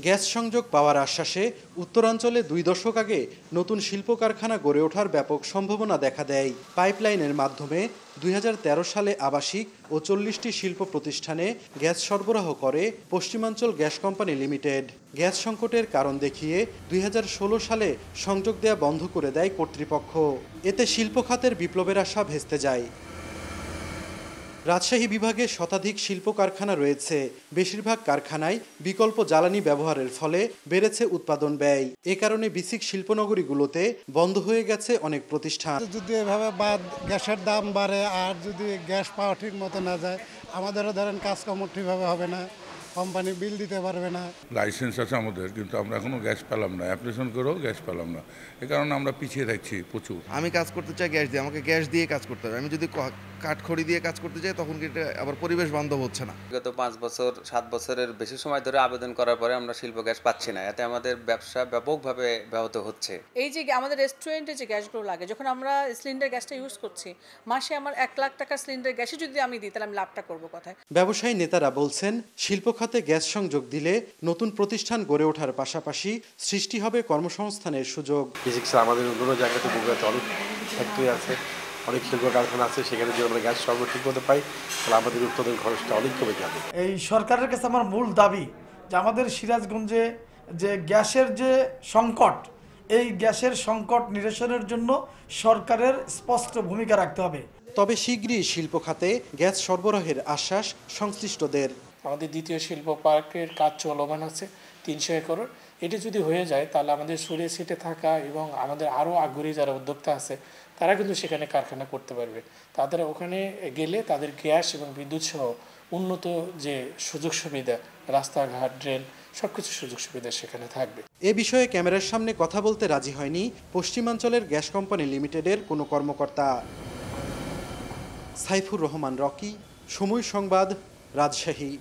Gas সংযোগ পাওয়ার আশ্বাসে উত্তরাঞ্চলে 2 দশক আগে নতুন শিল্প কারখানা গড়ে ওঠার ব্যাপক সম্ভাবনা দেখা দেয়। পাইপলাইনের মাধ্যমে 2013 সালে আবাসিক ও 40টি শিল্প প্রতিষ্ঠানে গ্যাস সরবরাহ করে পশ্চিমাঞ্চল গ্যাস কোম্পানি লিমিটেড। গ্যাস সংকটের কারণ দেখিয়ে 2016 সালে সংযোগ দেয়া বন্ধ করে দেয় কর্তৃপক্ষ। এতে শিল্প খাতের বিপ্লবের আশা ভেস্তে যায়। রাজশাহী বিভাগে শতাধিক শিল্প কারখানা রয়েছে। বেশিরভাগ কারখানায় বিকল্প জ্বালানি ব্যবহারের ফলে বেড়েছে উৎপাদন ব্যয়। এ কারণে বিসিক শিল্পনগরীগুলোতে বন্ধ হয়ে গেছে অনেক প্রতিষ্ঠান। যদি এভাবে গ্যাসের দাম বাড়ে আর যদি গ্যাস পাওয়া ঠিক মতো না যায়, আমাদেরও ধরেন কাজকর্ম ঠিকভাবে হবে না, কোম্পানি বিল দিতে পারবে না। লাইসেন্স আছে আমাদের, কিন্তু আমরা এখনো গ্যাস পেলাম না, অ্যাপ্লিকেশন করেও গ্যাস পেলাম না। এ কারণে আমরা পিছিয়ে থাকছি প্রচুর। আমি কাজ করতে চাই গ্যাস দিয়ে, আমাকে গ্যাস দিয়ে কাজ করতে হবে। আমি যদি কাঠ খড়ি দিয়ে কাজ করতে চাই তখন কি এটা আবার পরিবেশ বান্ধব হচ্ছে না। গত 5 বছর 7 বছরের বেশি সময় ধরে আবেদন করার পরে আমরা শিল্প গ্যাস পাচ্ছি না। এতে আমাদের ব্যবসা ব্যাপকভাবে ব্যাহত হচ্ছে। এই যে আমাদের রেস্টুরেন্টে যে গ্যাসগুলো লাগে, যখন আমরা সিলিন্ডার গ্যাসটা ইউজ করছি, মাসে আমার 1 লাখ টাকা সিলিন্ডার গ্যাসে যদি আমি দিই, তাহলে আমি লাভটা করবো কোথায়? ব্যবসায়ী নেতারা বলছেন, শিল্প খাতে গ্যাস সংযোগ দিলে নতুন প্রতিষ্ঠান গড়ে ওঠার পাশাপাশি সৃষ্টি হবে কর্মসংস্থানের সুযোগ। আমাদের অন্য জায়গাতে বগুড়াতে অনেক ফ্যাক্টরি আছে, অনেক শিল্প কারখানা আছে, সেখানে যদি আমরা গ্যাস সরবরাহ ঠিক মতো পাই তাহলে আমাদের উৎপাদন খরচটা অনেক কমে যাবে। এই সরকারের কাছে আমার মূল দাবি যে আমাদের সিরাজগঞ্জে যে গ্যাসের যে সংকট, এই গ্যাসের সংকট নিরসনের জন্য সরকারের স্পষ্ট ভূমিকা রাখতে হবে। তবে শীঘ্রই শিল্প খাতে গ্যাস সরবরাহের আশ্বাস সংশ্লিষ্টদের। আমাদের দ্বিতীয় শিল্প পার্কের কাজ চলমান আছে 300 একর। এটি যদি হয়ে যায় তাহলে আমাদের সরিয়ে সিটে থাকা এবং আমাদের আরও আগ্রহী যারা উদ্যোক্তা আছে তারা কিন্তু সেখানে কারখানা করতে পারবে। তাদের ওখানে গেলে তাদের গ্যাস এবং বিদ্যুৎ সহ উন্নত যে সুযোগ সুবিধা, রাস্তাঘাট, ড্রেন, সবকিছু সুযোগ সুবিধা সেখানে থাকবে। এ বিষয়ে ক্যামেরার সামনে কথা বলতে রাজি হয়নি পশ্চিমাঞ্চলের গ্যাস কোম্পানি লিমিটেডের কোনো কর্মকর্তা। সাইফুর রহমান রকি, সময় সংবাদ, রাজশাহী।